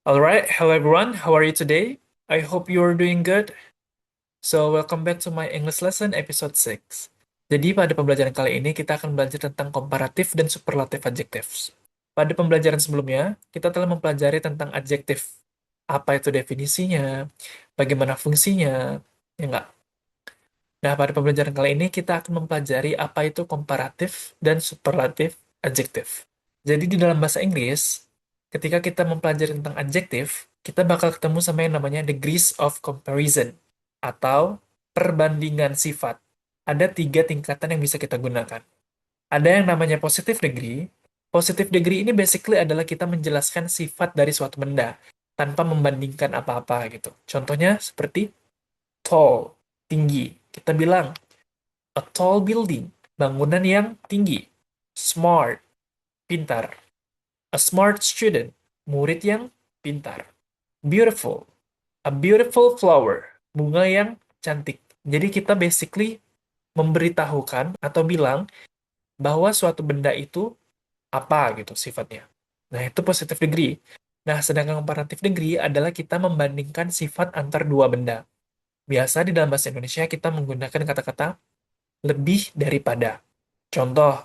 All right, hello everyone. How are you today? I hope you are doing good. So, welcome back to my English lesson episode 6. Jadi, pada pembelajaran kali ini kita akan belajar tentang komparatif dan superlatif adjectives. Pada pembelajaran sebelumnya, kita telah mempelajari tentang adjektif. Apa itu definisinya, bagaimana fungsinya, ya enggak? Nah, pada pembelajaran kali ini kita akan mempelajari apa itu komparatif dan superlatif adjektif. Jadi di dalam bahasa Inggris, ketika kita mempelajari tentang adjektif, kita bakal ketemu sama yang namanya degrees of comparison atau perbandingan sifat. Ada 3 tingkatan yang bisa kita gunakan. Ada yang namanya positive degree. Positive degree ini basically adalah kita menjelaskan sifat dari suatu benda tanpa membandingkan apa-apa gitu. Contohnya seperti tall, tinggi. Kita bilang a tall building, bangunan yang tinggi. Smart, pintar. A smart student, murid yang pintar. Beautiful, a beautiful flower, bunga yang cantik. Jadi kita basically memberitahukan atau bilang bahwa suatu benda itu apa gitu sifatnya. Nah, itu positive degree. Nah, sedangkan comparative degree adalah kita membandingkan sifat antar dua benda. Biasa di dalam bahasa Indonesia kita menggunakan kata-kata lebih daripada. Contoh,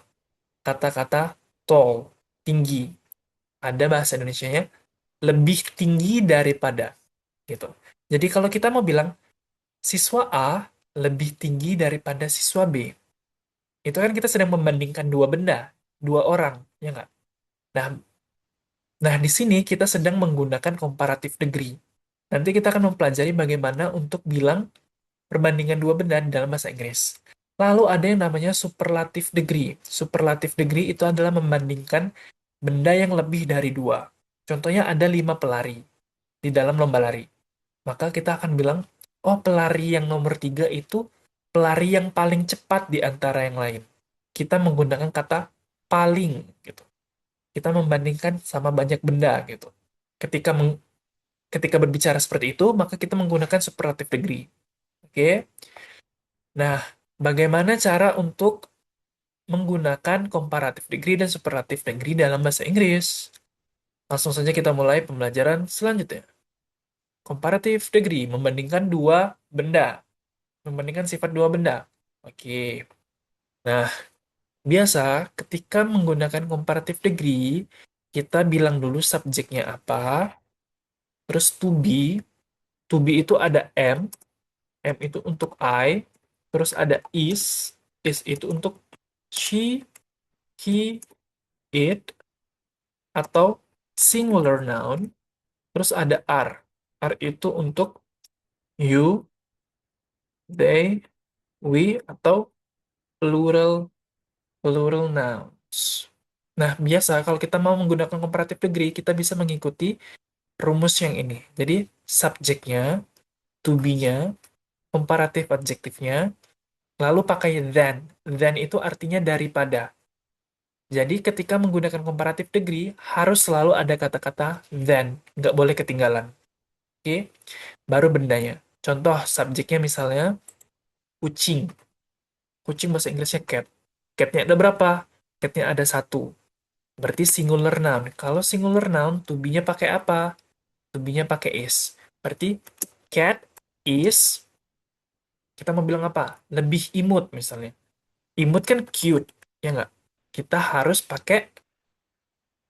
kata-kata tall, tinggi. Ada bahasa Indonesianya lebih tinggi daripada gitu. Jadi kalau kita mau bilang siswa A lebih tinggi daripada siswa B, itu kan kita sedang membandingkan dua benda, dua orang, ya nggak? Nah, nah di sini kita sedang menggunakan comparative degree. Nanti kita akan mempelajari bagaimana untuk bilang perbandingan dua benda di dalam bahasa Inggris. Lalu ada yang namanya superlative degree. Superlative degree itu adalah membandingkan benda yang lebih dari dua. Contohnya ada 5 pelari di dalam lomba lari. Maka kita akan bilang, oh pelari yang nomor 3 itu pelari yang paling cepat di antara yang lain. Kita menggunakan kata paling gitu. Kita membandingkan sama banyak benda gitu. Ketika ketika berbicara seperti itu, maka kita menggunakan superlative degree. Oke. Nah, bagaimana cara untuk menggunakan comparative degree dan superlative degree dalam bahasa Inggris? Langsung saja kita mulai pembelajaran selanjutnya. Comparative degree, membandingkan dua benda. Membandingkan sifat dua benda. Oke. Nah, biasa ketika menggunakan comparative degree, kita bilang dulu subjeknya apa, terus to be itu ada M itu untuk I, terus ada is itu untuk she, he, it, atau singular noun, terus ada R itu untuk you, they, we, atau plural plural nouns. Nah, biasa kalau kita mau menggunakan comparative degree, kita bisa mengikuti rumus yang ini. Jadi, subjeknya, to be-nya, comparative adjektifnya, lalu pakai than. Than itu artinya daripada. Jadi, ketika menggunakan comparative degree, harus selalu ada kata-kata than. Nggak boleh ketinggalan. Oke? Baru bendanya. Contoh, subjeknya misalnya, kucing. Kucing bahasa Inggrisnya cat. Cat-nya ada berapa? Cat-nya ada satu. Berarti singular noun. Kalau singular noun, to be-nya pakai apa? To be-nya pakai is. Berarti cat is, kita mau bilang apa? Lebih imut misalnya. Imut kan cute, ya nggak? Kita harus pakai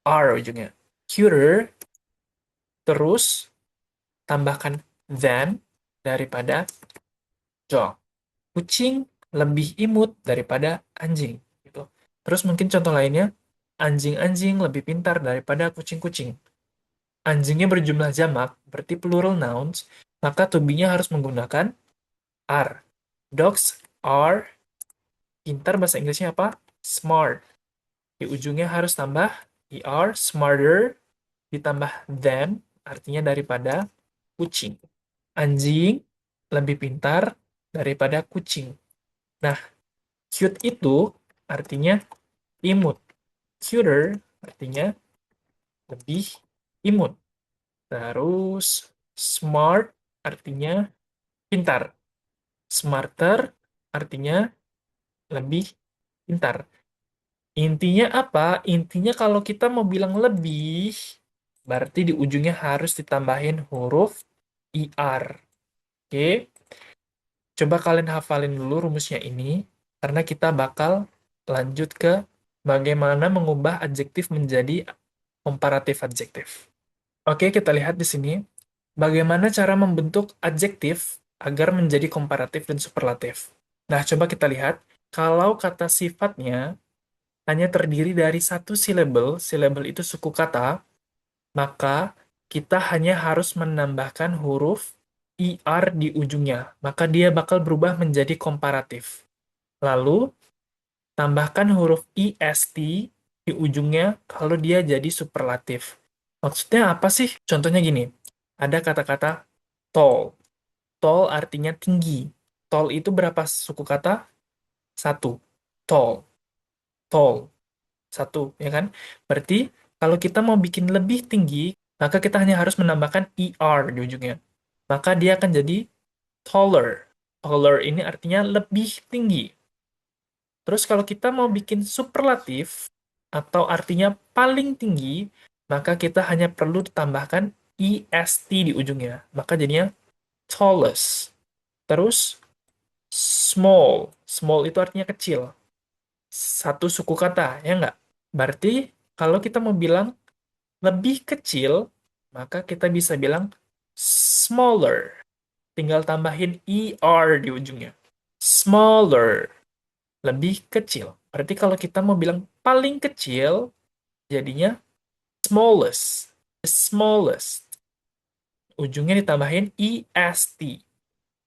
R ujungnya. Cuter, terus tambahkan than daripada dog. Kucing lebih imut daripada anjing. Gitu. Terus mungkin contoh lainnya, anjing-anjing lebih pintar daripada kucing-kucing. Anjingnya berjumlah jamak, berarti plural nouns, maka to be-nya harus menggunakan are. Dogs are, pintar bahasa Inggrisnya apa? Smart. Di ujungnya harus tambah er, smarter, ditambah than, artinya daripada kucing. Anjing lebih pintar daripada kucing. Nah, cute itu artinya imut. Cuter artinya lebih imut. Terus smart artinya pintar. Smarter artinya lebih pintar. Intinya apa? Intinya kalau kita mau bilang lebih, Berarti di ujungnya harus ditambahin huruf IR. Oke, coba kalian hafalin dulu rumusnya ini, karena kita bakal lanjut ke bagaimana mengubah adjektif menjadi komparatif adjektif. Oke, kita lihat di sini. Bagaimana cara membentuk adjektif agar menjadi komparatif dan superlatif? Nah, coba kita lihat. Kalau kata sifatnya hanya terdiri dari satu syllable, syllable itu suku kata, maka kita hanya harus menambahkan huruf IR di ujungnya. Maka dia bakal berubah menjadi komparatif. Lalu, tambahkan huruf IST di ujungnya kalau dia jadi superlatif. Maksudnya apa sih? Contohnya gini, ada kata-kata tall. Tall artinya tinggi. Tall itu berapa suku kata? Satu. Tall. Tall. Satu, ya kan? Berarti kalau kita mau bikin lebih tinggi, maka kita hanya harus menambahkan ER di ujungnya. Maka dia akan jadi taller. Taller ini artinya lebih tinggi. Terus kalau kita mau bikin superlatif, atau artinya paling tinggi, maka kita hanya perlu ditambahkan EST di ujungnya. Maka jadinya tallest. Terus small. Small itu artinya kecil. Satu suku kata, ya nggak? Berarti kalau kita mau bilang lebih kecil, maka kita bisa bilang smaller. Tinggal tambahin ER di ujungnya. Smaller. Lebih kecil. Berarti kalau kita mau bilang paling kecil, jadinya smallest. The smallest. Ujungnya ditambahin EST.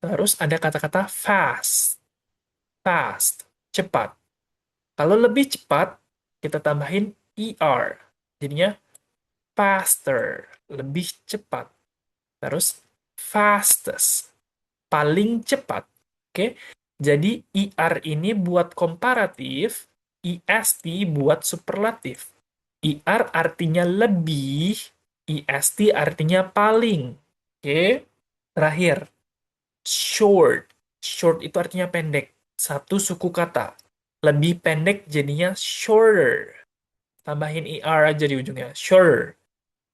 Terus ada kata-kata fast. Fast. Cepat. Kalau lebih cepat, kita tambahin ER. Jadinya faster. Lebih cepat. Terus fastest. Paling cepat. Oke? Jadi ER ini buat komparatif, EST buat superlatif. ER artinya lebih, EST artinya paling. Oke? Terakhir, short. Short itu artinya pendek. Satu suku kata. Lebih pendek jadinya shorter. Tambahin ER aja di ujungnya. Shorter.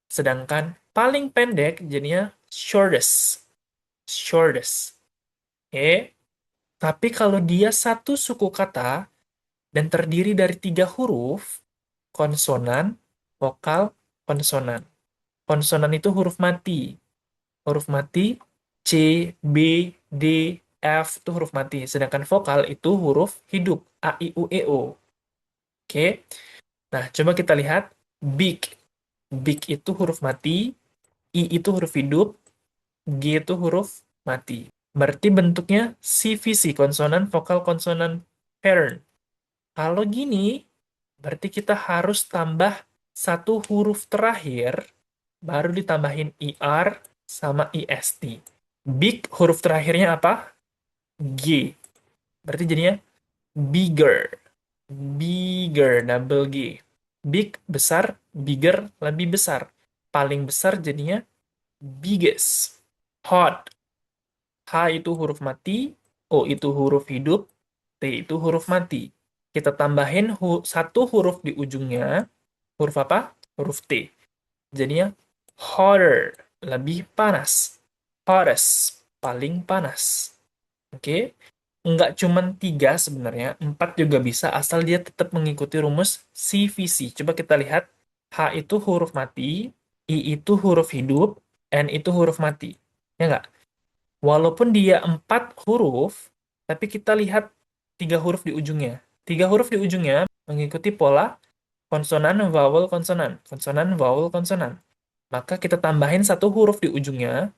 Sedangkan paling pendek jadinya shortest. Shortest. Oke? Tapi kalau dia satu suku kata dan terdiri dari tiga huruf, konsonan, vokal, konsonan. Konsonan itu huruf mati. Huruf mati, C, B, D, F itu huruf mati. Sedangkan vokal itu huruf hidup, A, I, U, E, O. Oke? Nah, coba kita lihat. Big. Big itu huruf mati, I itu huruf hidup, G itu huruf mati. Berarti bentuknya CVC, konsonan, vokal, konsonan, pattern. Kalau gini, berarti kita harus tambah satu huruf terakhir, baru ditambahin ER sama IST. Big, huruf terakhirnya apa? G. Berarti jadinya bigger. Bigger, double G. Big, besar, bigger, lebih besar. Paling besar jadinya biggest. Hot. H itu huruf mati, O itu huruf hidup, T itu huruf mati. Kita tambahin satu huruf di ujungnya. Huruf apa? Huruf T. Jadinya hotter, lebih panas. Hottest, paling panas. Oke? Nggak cuman tiga sebenarnya, empat juga bisa, asal dia tetap mengikuti rumus CVC. Coba kita lihat. H itu huruf mati, I itu huruf hidup, N itu huruf mati. Ya nggak? Walaupun dia empat huruf, tapi kita lihat tiga huruf di ujungnya. Tiga huruf di ujungnya mengikuti pola konsonan, vowel, konsonan. Konsonan, vowel, konsonan. Maka kita tambahin satu huruf di ujungnya,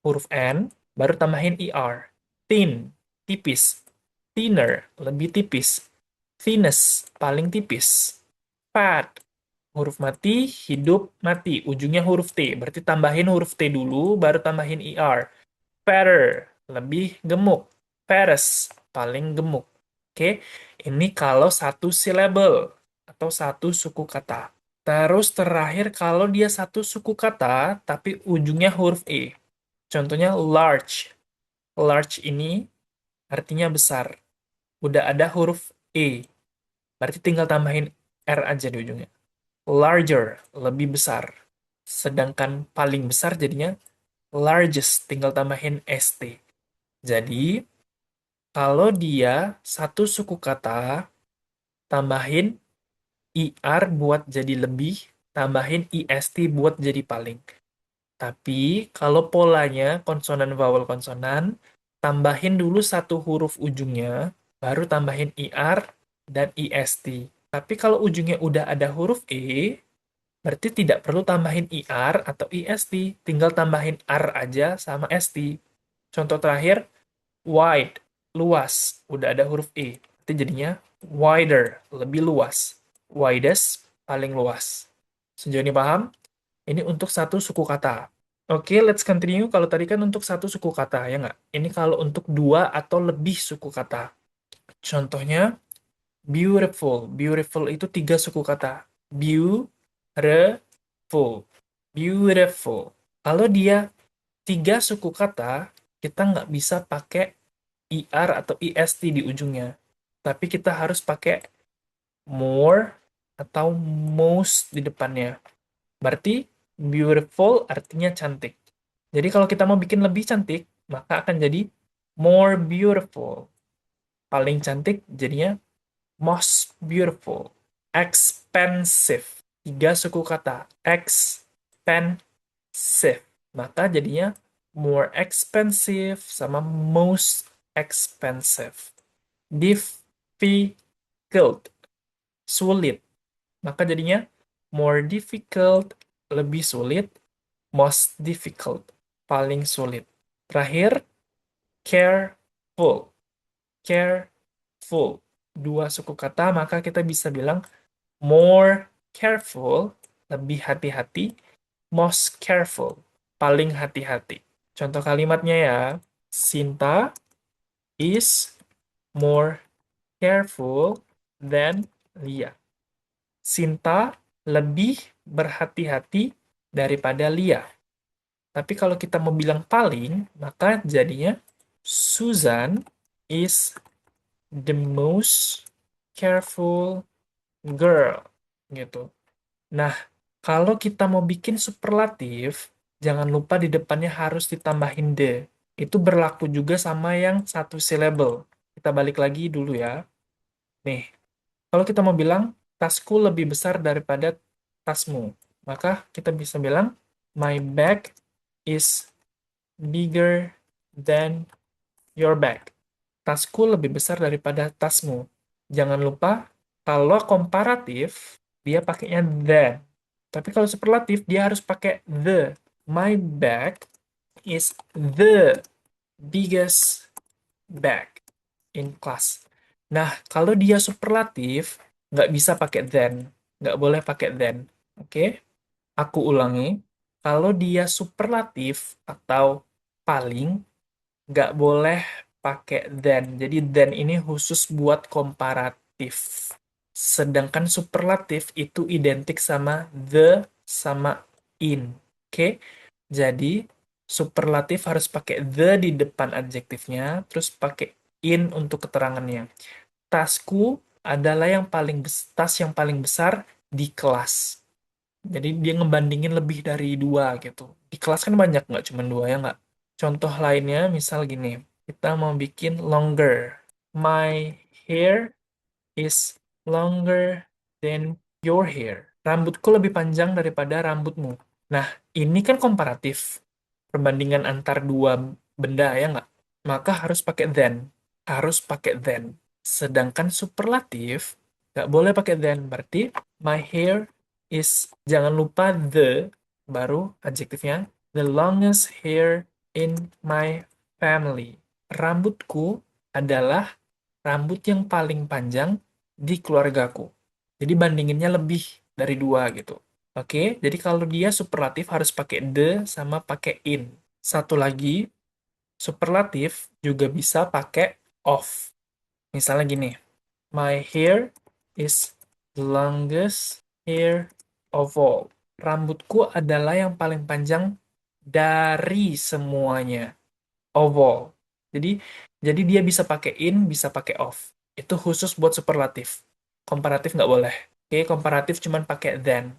huruf N, baru tambahin ER. Thin, tipis. Thinner, lebih tipis. Thinnest, paling tipis. Fat, huruf mati, hidup, mati. Ujungnya huruf T. Berarti tambahin huruf T dulu, baru tambahin ER. Fatter, lebih gemuk. Fattest, paling gemuk. Oke, ini kalau satu syllable atau satu suku kata. Terus terakhir kalau dia satu suku kata tapi ujungnya huruf E. Contohnya large. Large ini artinya besar. Udah ada huruf E. Berarti tinggal tambahin R aja di ujungnya. Larger, lebih besar. Sedangkan paling besar jadinya largest, tinggal tambahin st. Jadi, kalau dia satu suku kata, tambahin IR buat jadi lebih, tambahin IST buat jadi paling. Tapi kalau polanya konsonan vowel konsonan, tambahin dulu satu huruf ujungnya, baru tambahin IR dan IST. Tapi kalau ujungnya udah ada huruf E, berarti tidak perlu tambahin IR atau IST, tinggal tambahin R aja sama ST. Contoh terakhir, wide, luas, udah ada huruf E. Berarti jadinya wider, lebih luas. Widest, paling luas. Sejauh ini paham? Ini untuk satu suku kata. Oke, let's continue. Kalau tadi kan untuk satu suku kata, ya nggak? Ini kalau untuk dua atau lebih suku kata. Contohnya, beautiful. Beautiful itu tiga suku kata. Beautiful. Beautiful. Kalau dia tiga suku kata, kita nggak bisa pakai IR atau IST di ujungnya. Tapi kita harus pakai more atau most di depannya. Berarti beautiful artinya cantik. Jadi kalau kita mau bikin lebih cantik, maka akan jadi more beautiful. Paling cantik jadinya most beautiful. Expensive. Tiga suku kata. Expensive. Maka jadinya more expensive sama most expensive. Difficult. Sulit. Maka jadinya more difficult, lebih sulit, most difficult, paling sulit. Terakhir, careful. Careful. Dua suku kata, maka kita bisa bilang more careful, lebih hati-hati, most careful, paling hati-hati. Contoh kalimatnya ya, Sinta is more careful than Lia. Sinta lebih berhati-hati daripada Lia. Tapi kalau kita mau bilang paling, maka jadinya Susan is the most careful girl. Gitu. Nah, kalau kita mau bikin superlatif, jangan lupa di depannya harus ditambahin the. Itu berlaku juga sama yang satu syllable. Kita balik lagi dulu ya. Nih, kalau kita mau bilang, tasku lebih besar daripada tasmu, maka kita bisa bilang, my bag is bigger than your bag. Tasku lebih besar daripada tasmu. Jangan lupa, kalau komparatif, dia pakainya than. Tapi kalau superlatif, dia harus pakai the. My bag is the biggest bag in class. Nah, kalau dia superlatif, nggak bisa pakai then. Nggak boleh pakai then. Oke? Aku ulangi. Kalau dia superlatif atau paling, nggak boleh pakai then. Jadi then ini khusus buat komparatif. Sedangkan superlatif itu identik sama the sama in. Oke? Jadi superlatif harus pakai the di depan adjektifnya, terus pakai in untuk keterangannya. Tasku adalah tas yang paling besar di kelas. Jadi dia ngebandingin lebih dari dua gitu. Di kelas kan banyak, nggak cuma dua ya nggak? Contoh lainnya misal gini, kita mau bikin longer. My hair is longer than your hair. Rambutku lebih panjang daripada rambutmu. Nah, ini kan komparatif. Perbandingan antar dua benda ya nggak? Maka harus pakai then. Harus pakai then. Sedangkan superlatif, nggak boleh pakai then. Berarti, my hair is, jangan lupa the, baru adjektifnya, the longest hair in my family. Rambutku adalah rambut yang paling panjang di keluargaku. Jadi bandinginnya lebih dari dua gitu. Oke, jadi kalau dia superlatif harus pakai the sama pakai in. Satu lagi, superlatif juga bisa pakai of. Misalnya gini, my hair is the longest hair of all. Rambutku adalah yang paling panjang dari semuanya. Of all. Jadi jadi dia bisa pakai in, bisa pakai off. Itu khusus buat superlatif. Komparatif nggak boleh. Oke, komparatif cuman pakai than.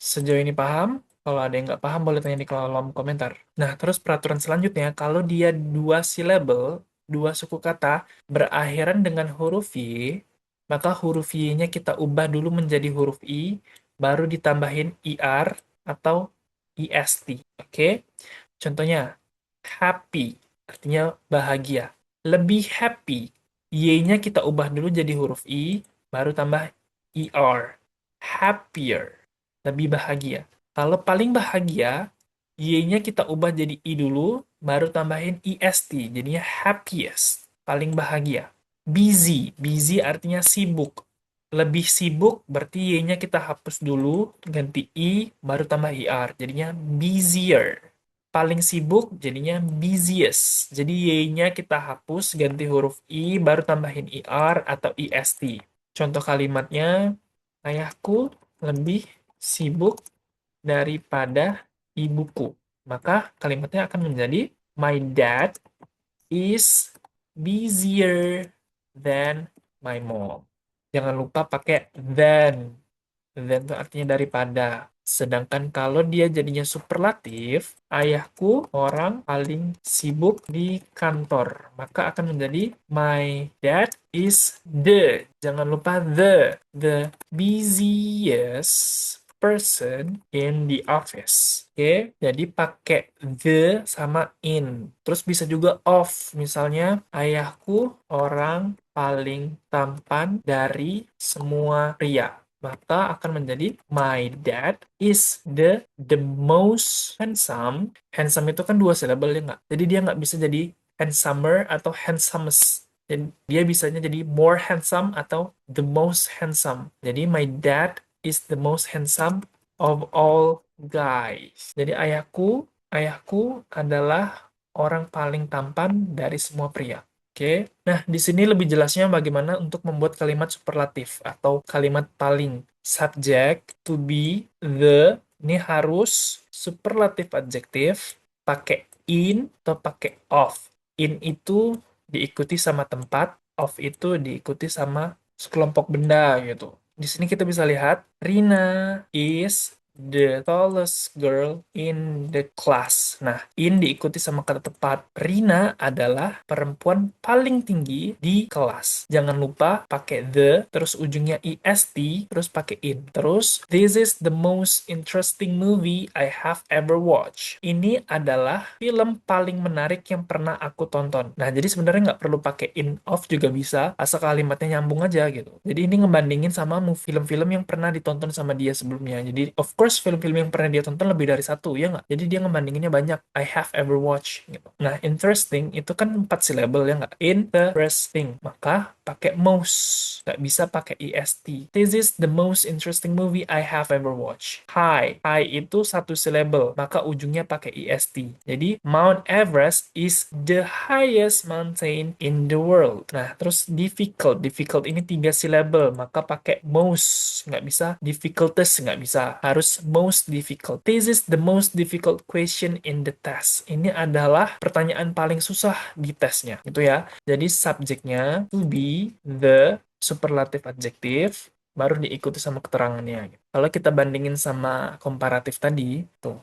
Sejauh ini paham? Kalau ada yang nggak paham, boleh tanya di kolom komentar. Nah, terus peraturan selanjutnya, kalau dia dua syllable, dua suku kata, berakhiran dengan huruf Y, maka huruf Y-nya kita ubah dulu menjadi huruf I, baru ditambahin IR atau IST. Oke? Contohnya, happy, artinya bahagia. Lebih happy, Y-nya kita ubah dulu jadi huruf I, baru tambah ER. Happier, lebih bahagia. Kalau paling bahagia, Y-nya kita ubah jadi I dulu, baru tambahin EST, jadinya happiest, paling bahagia. Busy, busy artinya sibuk. Lebih sibuk, berarti Y-nya kita hapus dulu, ganti I, baru tambah ER, jadinya busier. Paling sibuk, jadinya busiest. Jadi Y-nya kita hapus, ganti huruf I, baru tambahin ER atau EST. Contoh kalimatnya, ayahku lebih sibuk daripada ibuku. Maka kalimatnya akan menjadi my dad is busier than my mom. Jangan lupa pakai than. Than itu artinya daripada. Sedangkan kalau dia jadinya superlatif, ayahku orang paling sibuk di kantor. Maka akan menjadi my dad is the. Jangan lupa the busiest person in the office. Oke, jadi pakai the sama in. Terus bisa juga of. Misalnya, ayahku orang paling tampan dari semua pria. Maka akan menjadi my dad is the most handsome. Handsome itu kan dua syllable ya nggak? Jadi dia nggak bisa jadi handsomer atau handsomest. Dan dia bisanya jadi more handsome atau the most handsome. Jadi my dad is the most handsome of all guys. Jadi ayahku adalah orang paling tampan dari semua pria. Oke. Nah, di sini lebih jelasnya bagaimana untuk membuat kalimat superlatif atau kalimat paling. Subject, to be, the, ini harus superlatif adjektif, pakai in atau pakai of. In itu diikuti sama tempat, of itu diikuti sama sekelompok benda gitu. Di sini kita bisa lihat, Rina is the tallest girl in the class. Nah, in diikuti sama kata tepat. Rina adalah perempuan paling tinggi di kelas. Jangan lupa pakai the, terus ujungnya est, terus pakai in. Terus, this is the most interesting movie I have ever watched. Ini adalah film paling menarik yang pernah aku tonton. Nah, jadi sebenarnya nggak perlu pakai in of juga bisa, asal kalimatnya nyambung aja gitu. Jadi ini ngebandingin sama film-film yang pernah ditonton sama dia sebelumnya. Jadi, of course, film-film yang pernah dia tonton lebih dari satu, ya nggak? Jadi dia ngebandinginnya banyak. I have ever watched. Gitu. Nah, interesting itu kan 4 syllable, ya nggak? Interesting. Maka pakai most. Nggak bisa pakai est. This is the most interesting movie I have ever watched. High. High itu satu syllable. Maka ujungnya pakai est. Jadi, Mount Everest is the highest mountain in the world. Nah, terus difficult. Difficult ini 3 syllable. Maka pakai most. Nggak bisa difficultest. Nggak bisa. Harus most difficult. This is the most difficult question in the test. Ini adalah pertanyaan paling susah di tesnya. Gitu ya. Jadi subjeknya to be, the, superlatif adjektif, baru diikuti sama keterangannya. Kalau kita bandingin sama komparatif tadi, tuh,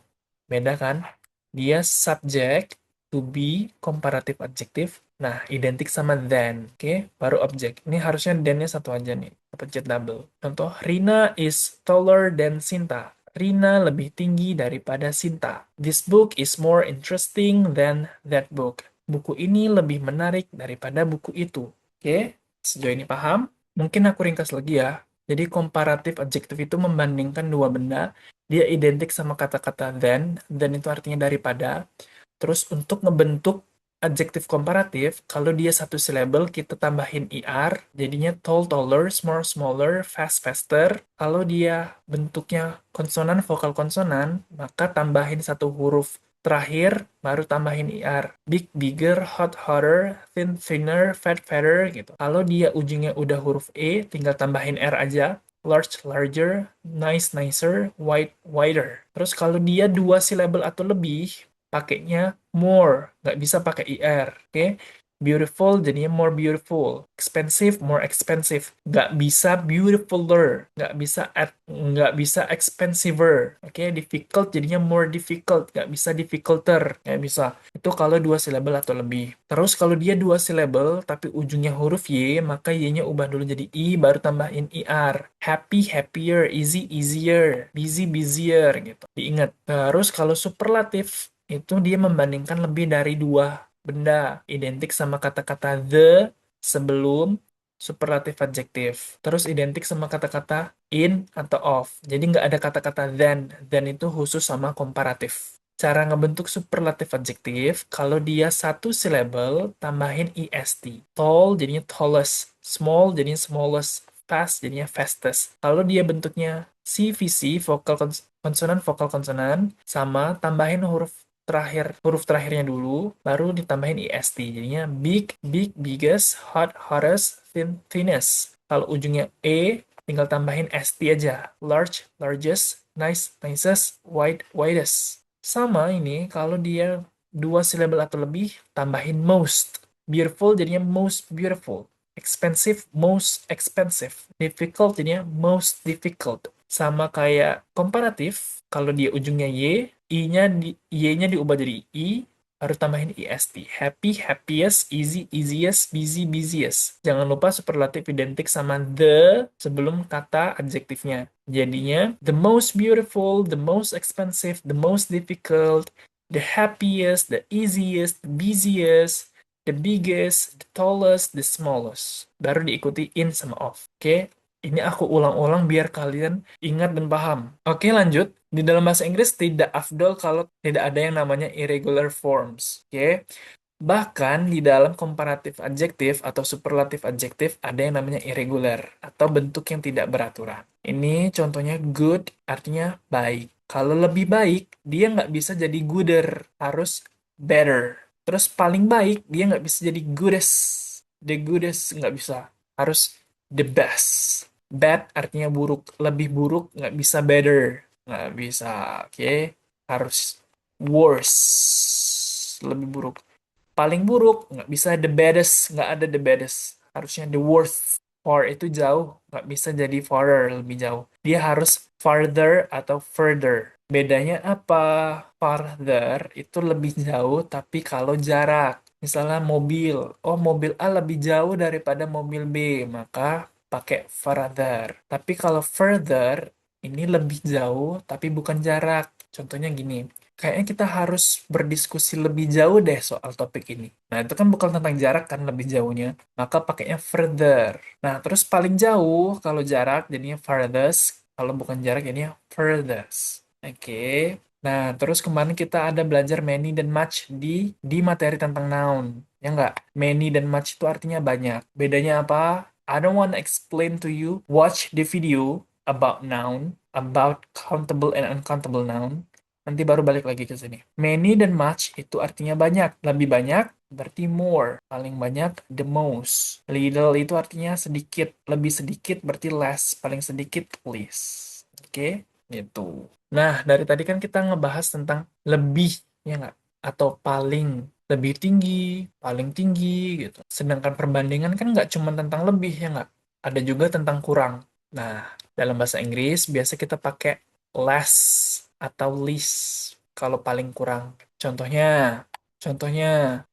beda kan? Dia subjek, to be, komparatif adjektif. Nah, identik sama than. Oke, baru objek. Ini harusnya than-nya satu aja nih. Pencet double. Contoh, Rina is taller than Sinta. Rina lebih tinggi daripada Sinta. This book is more interesting than that book. Buku ini lebih menarik daripada buku itu. Oke, sejauh ini paham? Mungkin aku ringkas lagi ya. Jadi komparatif adjektif itu membandingkan dua benda, dia identik sama kata-kata than itu artinya daripada. Terus untuk ngebentuk adjektif komparatif, kalau dia satu syllable, kita tambahin er, jadinya tall, taller, small, smaller, fast, faster. Kalau dia bentuknya konsonan, vokal konsonan, maka tambahin satu huruf terakhir, baru tambahin er. Big, bigger, hot, hotter, thin, thinner, fat, fatter, gitu. Kalau dia ujungnya udah huruf tinggal tambahin er aja. Large, larger, nice, nicer, wide, wider. Terus kalau dia dua syllable atau lebih, pakainya more, nggak bisa pakai er, oke? Beautiful jadinya more beautiful. Expensive, more expensive. Nggak bisa beautifuler. Nggak bisa expensiver. Oke, difficult jadinya more difficult. Nggak bisa difficulter. Nggak bisa. Itu kalau dua silabel atau lebih. Terus kalau dia dua silabel, tapi ujungnya huruf Y, maka Y-nya ubah dulu jadi I, baru tambahin IR. Happy, happier. Easy, easier. Busy, busier. Gitu. Diingat. Terus kalau superlatif, itu dia membandingkan lebih dari dua benda, identik sama kata-kata the sebelum superlatif adjektif. Terus identik sama kata-kata in atau of. Jadi nggak ada kata-kata than. Than itu khusus sama komparatif. Cara ngebentuk superlatif adjektif, kalau dia satu syllable, tambahin est. Tall jadinya tallest. Small jadinya smallest. Fast jadinya fastest. Kalau dia bentuknya CVC, konsonan, vokal konsonan, sama tambahin huruf terakhirnya dulu, baru ditambahin est. Jadinya big, big, biggest, hot, hottest, thin, thinnest. Kalau ujungnya tinggal tambahin st aja. Large, largest, nice, nicest, wide, widest. Sama ini, kalau dia dua syllable atau lebih, tambahin most. Beautiful jadinya most beautiful. Expensive, most expensive. Difficult jadinya most difficult. Sama kayak komparatif, kalau dia ujungnya Y-nya diubah jadi I, baru tambahin est. Happy, happiest, easy, easiest, busy, busiest. Jangan lupa superlatif identik sama the sebelum kata adjektifnya. Jadinya, the most beautiful, the most expensive, the most difficult, the happiest, the easiest, the busiest, the biggest, the tallest, the smallest. Baru diikuti in sama of. Oke? Ini aku ulang-ulang biar kalian ingat dan paham. Oke, lanjut. Di dalam bahasa Inggris tidak afdol kalau tidak ada yang namanya irregular forms. Oke. Bahkan di dalam komparatif adjektif atau superlatif adjektif ada yang namanya irregular atau bentuk yang tidak beraturan. Ini contohnya good artinya baik. Kalau lebih baik, dia nggak bisa jadi gooder, harus better. Terus paling baik, dia nggak bisa jadi goodest. The goodest nggak bisa, harus the best. Bad artinya buruk, lebih buruk nggak bisa better, nggak bisa. Oke, harus worse, lebih buruk. Paling buruk nggak bisa the baddest, nggak ada the baddest, harusnya the worst. Far itu jauh, nggak bisa jadi farther, lebih jauh. Dia harus farther atau further. Bedanya apa? Farther itu lebih jauh, tapi kalau jarak. Misalnya mobil, oh mobil A lebih jauh daripada mobil B, maka pakai farther. Tapi kalau further, ini lebih jauh, tapi bukan jarak. Contohnya gini, kayaknya kita harus berdiskusi lebih jauh deh soal topik ini. Nah, itu kan bukan tentang jarak kan lebih jauhnya. Maka pakainya further. Nah, terus paling jauh kalau jarak jadinya farthest. Kalau bukan jarak jadinya furthest. Oke. Nah, terus kemarin kita ada belajar many dan much di materi tentang noun. Ya nggak? Many dan much itu artinya banyak. Bedanya apa? I don't want to explain to you. Watch the video about noun, about countable and uncountable noun. Nanti baru balik lagi ke sini. Many dan much itu artinya banyak. Lebih banyak berarti more. Paling banyak the most. Little itu artinya sedikit. Lebih sedikit berarti less. Paling sedikit least. Oke? Gitu. Nah, dari tadi kan kita ngebahas tentang lebih, ya nggak? Atau paling. Lebih tinggi, paling tinggi, gitu. Sedangkan perbandingan kan nggak cuma tentang lebih, ya nggak? Ada juga tentang kurang. Nah, dalam bahasa Inggris biasa kita pakai less atau least kalau paling kurang. Contohnya,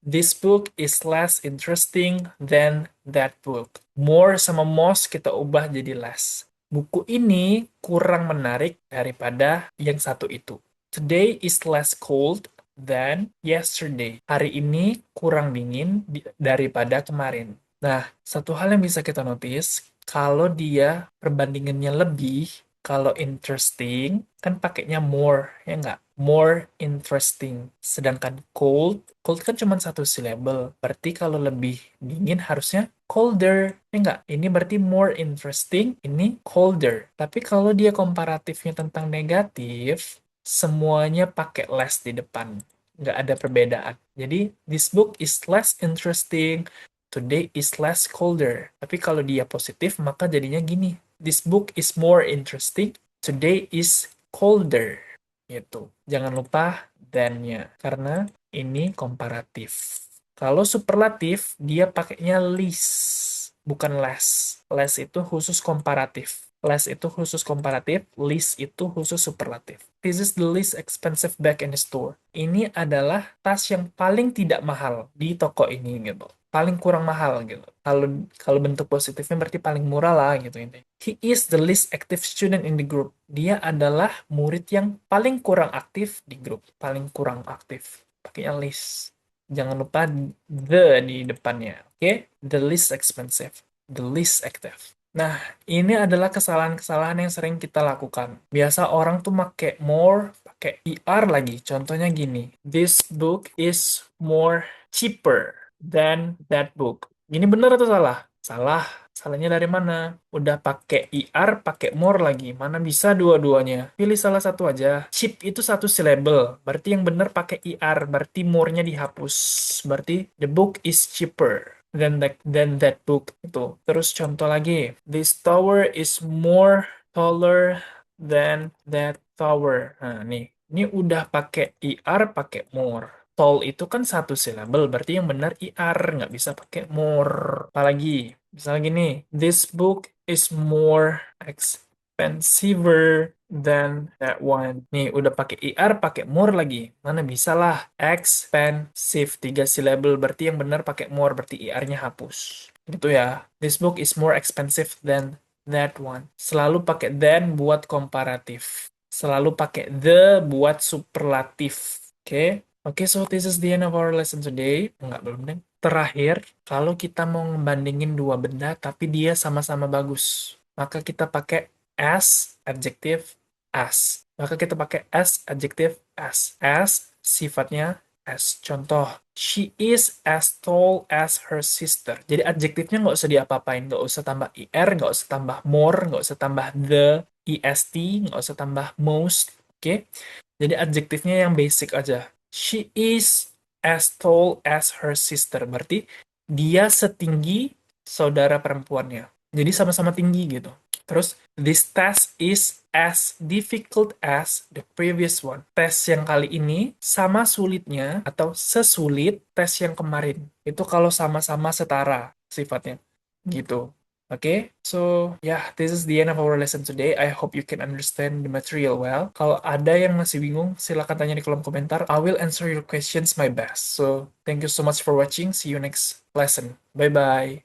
this book is less interesting than that book. More sama most kita ubah jadi less. Buku ini kurang menarik daripada yang satu itu. Today is less cold than yesterday. Hari ini kurang dingin daripada kemarin. Nah, satu hal yang bisa kita notice, kalau dia perbandingannya lebih, kalau interesting, kan pakainya more, ya nggak? More interesting. Sedangkan cold kan cuma satu syllable. Berarti kalau lebih dingin harusnya colder, ya nggak? Ini berarti more interesting, ini colder. Tapi kalau dia komparatifnya tentang negatif, semuanya pakai less di depan. Nggak ada perbedaan. Jadi, this book is less interesting, today is less colder. Tapi kalau dia positif, maka jadinya gini. This book is more interesting, today is colder. Gitu. Jangan lupa than-nya, karena ini komparatif. Kalau superlatif, dia pakainya least, bukan less. Less itu khusus komparatif. Less itu khusus komparatif, least itu khusus superlatif. This is the least expensive bag in the store. Ini adalah tas yang paling tidak mahal di toko ini gitu. Paling kurang mahal gitu. Kalau kalau bentuk positifnya berarti paling murah lah gitu ini. He is the least active student in the group. Dia adalah murid yang paling kurang aktif di grup. Paling kurang aktif. Pakainya least. Jangan lupa the di depannya. Oke? The least expensive. The least active. Nah, ini adalah kesalahan-kesalahan yang sering kita lakukan. Biasa orang tuh make more, pakai ER lagi. Contohnya gini. This book is more cheaper than that book. Ini benar atau salah? Salah. Salahnya dari mana? Udah pakai ER, pakai more lagi. Mana bisa dua-duanya? Pilih salah satu aja. Cheap itu satu syllable. Berarti yang benar pakai ER. Berarti more-nya dihapus. Berarti the book is cheaper than that book. Itu. Terus contoh lagi. This tower is more taller than that tower. Nah, nih. Ini udah pakai ER, pakai more. Tall itu kan satu syllable, berarti yang benar ER, nggak bisa pakai more. Apalagi, misalnya gini, this book is more expensive than that one. Nih, udah pakai ER, pakai more lagi. Mana bisa lah. Expensive, tiga syllable, berarti yang benar pakai more, berarti ER-nya hapus. Gitu ya. This book is more expensive than that one. Selalu pakai than buat komparatif. Selalu pakai the buat superlatif. Oke? Oke, so this is the end of our lesson today. Enggak, belum deh. Terakhir, kalau kita mau ngebandingin dua benda tapi dia sama-sama bagus, maka kita pakai as, adjektif, as. Maka kita pakai as, adjektif, as. As, sifatnya as. Contoh, she is as tall as her sister. Jadi adjektifnya nggak usah diapa-apain. Nggak usah tambah er, nggak usah tambah more, nggak usah tambah the, est, nggak usah tambah most. Oke? Jadi adjektifnya yang basic aja. She is as tall as her sister. Berarti dia setinggi saudara perempuannya. Jadi sama-sama tinggi gitu. Terus, this test is as difficult as the previous one. Tes yang kali ini sama sulitnya atau sesulit tes yang kemarin. Itu kalau sama-sama setara sifatnya. Gitu. Okay, so yeah, this is the end of our lesson today. I hope you can understand the material well. Kalau ada yang masih bingung, silakan tanya di kolom komentar. I will answer your questions my best. So, thank you so much for watching. See you next lesson. Bye-bye.